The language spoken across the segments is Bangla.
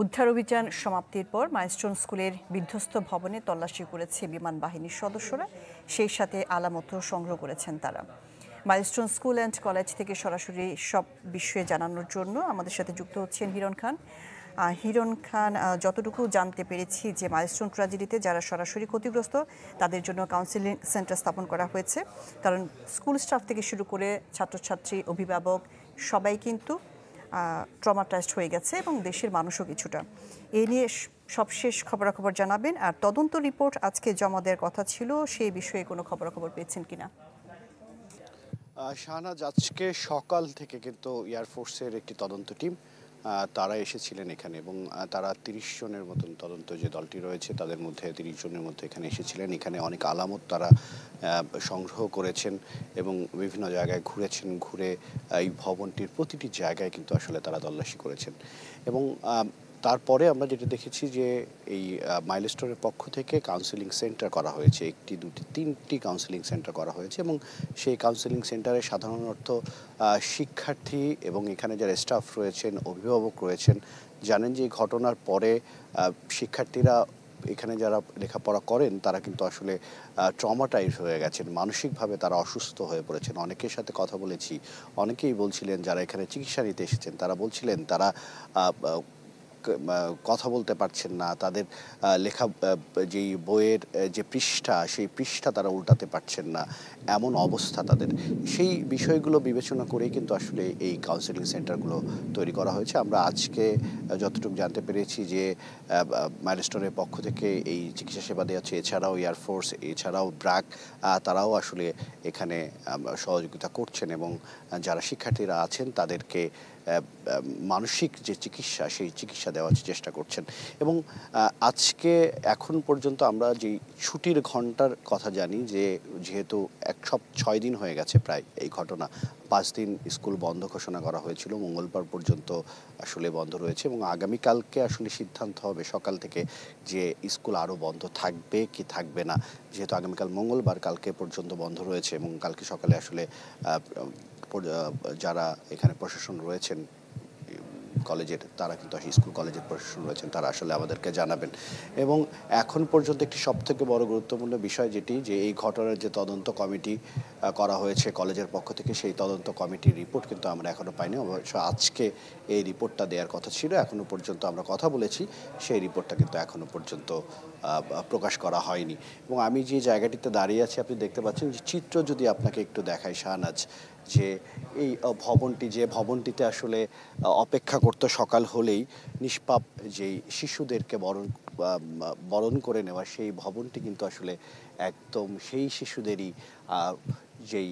উদ্ধার অভিযান সমাপ্তির পর মাইলস্টোন স্কুলের বিধ্বস্ত ভবনে তল্লাশি করেছে বিমান বাহিনীর সদস্যরা, সেই সাথে আলামত সংগ্রহ করেছেন তারা। মাইলস্টোন স্কুল অ্যান্ড কলেজ থেকে সরাসরি সব বিষয়ে জানানোর জন্য আমাদের সাথে যুক্ত হচ্ছেন হিরণ খান। হিরণ খান, যতটুকু জানতে পেরেছি যে মাইলস্টোন ট্র্যাজেডিতে যারা সরাসরি ক্ষতিগ্রস্ত তাদের জন্য কাউন্সেলিং সেন্টার স্থাপন করা হয়েছে, কারণ স্কুল স্টাফ থেকে শুরু করে ছাত্রছাত্রী, অভিভাবক সবাই কিন্তু ট্রমাটাইজড হয়ে গেছে এবং দেশের মানুষও কিছুটা। এই নিয়ে সবশেষ খবরাখবর জানাবেন, আর তদন্ত রিপোর্ট আজকে জমা দেওয়ার কথা ছিল, সেই বিষয়ে কোনো খবরাখবর পেয়েছেন কিনা? শাহনাজ, আজকে সকাল থেকে কিন্তু এয়ারফোর্সের একটি তদন্ত টিম তারা এসেছিলেন এখানে, এবং তারা ৩০ জনের মতন তদন্ত যে দলটি রয়েছে তাদের মধ্যে ৩০ জনের মধ্যে এখানে এসেছিলেন। এখানে অনেক আলামত তারা সংগ্রহ করেছেন এবং বিভিন্ন জায়গায় ঘুরেছেন, ঘুরে এই ভবনটির প্রতিটি জায়গায় কিন্তু আসলে তারা তল্লাশি করেছেন। এবং তারপরে আমরা যেটা দেখেছি যে এই মাইলস্টোনের পক্ষ থেকে কাউন্সেলিং সেন্টার করা হয়েছে, একটি, দুটি, তিনটি কাউন্সেলিং সেন্টার করা হয়েছে, এবং সেই কাউন্সেলিং সেন্টারে সাধারণত শিক্ষার্থী এবং এখানে যারা স্টাফ রয়েছেন, অভিভাবক রয়েছেন, জানেন যে এই ঘটনার পরে শিক্ষার্থীরা এখানে যারা লেখাপড়া করেন তারা কিন্তু আসলে ট্রমাটাইজ হয়ে গেছেন, মানসিকভাবে তারা অসুস্থ হয়ে পড়েছেন। অনেকের সাথে কথা বলেছি, অনেকেই বলছিলেন যারা এখানে চিকিৎসা নিতে এসেছেন তারা বলছিলেন তারা কথা বলতে পারছেন না, তাদের লেখা যেই বইয়ের যে পৃষ্ঠা সেই পৃষ্ঠা তারা উল্টাতে পারছেন না, এমন অবস্থা তাদের। সেই বিষয়গুলো বিবেচনা করেই কিন্তু আসলে এই কাউন্সেলিং সেন্টারগুলো তৈরি করা হয়েছে। আমরা আজকে যতটুকু জানতে পেরেছি যে মাইলস্টোনের পক্ষ থেকে এই চিকিৎসা সেবা দেওয়া হচ্ছে, এছাড়াও এয়ারফোর্স, এছাড়াও ব্র্যাক, তারাও আসলে এখানে সহযোগিতা করছেন এবং যারা শিক্ষার্থীরা আছেন তাদেরকে মানসিক যে চিকিৎসা সেই চিকিৎসা দেওয়ার চেষ্টা করছেন। এবং আজকে এখন পর্যন্ত আমরা যেই ছুটির ঘন্টার কথা জানি যে যেহেতু 6 দিন হয়ে গেছে প্রায় এই ঘটনা, 5 দিন স্কুল বন্ধ ঘোষণা করা হয়েছিল, মঙ্গলবার পর্যন্ত আসলে বন্ধ রয়েছে এবং আগামীকালকে আসলে সিদ্ধান্ত হবে সকাল থেকে যে স্কুল আরও বন্ধ থাকবে কি থাকবে না। যেহেতু আগামীকাল মঙ্গলবার, কালকে পর্যন্ত বন্ধ রয়েছে এবং কালকে সকালে আসলে যারা এখানে প্রশাসন রয়েছেন কলেজের, তারা কিন্তু স্কুল কলেজের প্রশাসন রয়েছেন, তারা আসলে আমাদেরকে জানাবেন। এবং এখন পর্যন্ত একটি সবথেকে বড় গুরুত্বপূর্ণ বিষয় যেটি, যে এই ঘটনার যে তদন্ত কমিটি করা হয়েছে কলেজের পক্ষ থেকে, সেই তদন্ত কমিটির রিপোর্ট কিন্তু আমরা এখনও পাইনি। অবশ্য আজকে এই রিপোর্টটা দেওয়ার কথা ছিল, এখনও পর্যন্ত আমরা কথা বলেছি, সেই রিপোর্টটা কিন্তু এখনও পর্যন্ত প্রকাশ করা হয়নি। এবং আমি যে জায়গাটিতে দাঁড়িয়ে আছি আপনি দেখতে পাচ্ছেন যে চিত্র যদি আপনাকে একটু দেখাই শাহনাজ, যে এই ভবনটি, যে ভবনটিতে আসলে অপেক্ষা করতে সকাল হলেই নিষ্পাপ যেই শিশুদেরকে বরণ করে নেওয়া, সেই ভবনটি কিন্তু আসলে একদম সেই শিশুদেরই যেই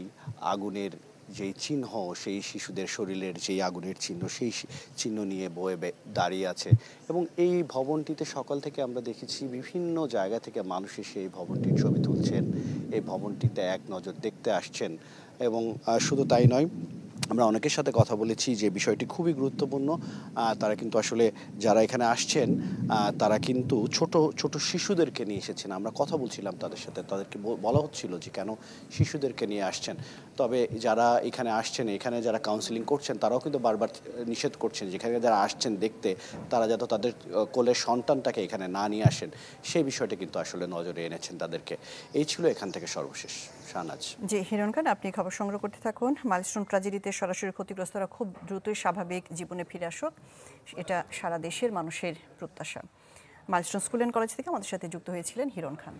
আগুনের যেই চিহ্ন, সেই শিশুদের শরীরের যেই আগুনের চিহ্ন, সেই চিহ্ন নিয়ে বয়ে দাঁড়িয়ে আছে। এবং এই ভবনটিতে সকাল থেকে আমরা দেখেছি বিভিন্ন জায়গা থেকে মানুষ এসে এই ভবনটির ছবি তুলছেন, এই ভবনটিতে এক নজর দেখতে আসছেন। এবং শুধু তাই নয়, আমরা অনেকের সাথে কথা বলেছি যে বিষয়টি খুবই গুরুত্বপূর্ণ। তারা কিন্তু আসলে যারা এখানে আসছেন তারা কিন্তু ছোট ছোট শিশুদেরকে নিয়ে এসেছেন। আমরা কথা বলছিলাম তাদের সাথে, তাদেরকে বলা হচ্ছিল যে কেন শিশুদেরকে নিয়ে আসছেন। তবে যারা এখানে আসছেন, এখানে যারা কাউন্সিলিং করছেন তারাও কিন্তু বারবার নিষেধ করছেন যেখানে যারা আসছেন দেখতে, তারা যাতে তাদের কোলের সন্তানটাকে এখানে না নিয়ে আসেন, সেই বিষয়টা কিন্তু আসলে নজরে এনেছেন তাদেরকে। এই ছিল এখান থেকে সর্বশেষ। শাহনাজ। জি হিরণ খান, আপনি খবর সংগ্রহ করতে থাকুন। মাইলস্টোন ট্র্যাজেডিতে সরাসরি ক্ষতিগ্রস্তরা খুব দ্রুতই স্বাভাবিক জীবনে ফিরে আসুক, এটা সারা দেশের মানুষের প্রত্যাশা। মাইলস্টোন স্কুল অ্যান্ড কলেজ থেকে আমাদের সাথে যুক্ত হয়েছিলেন হিরণ খান।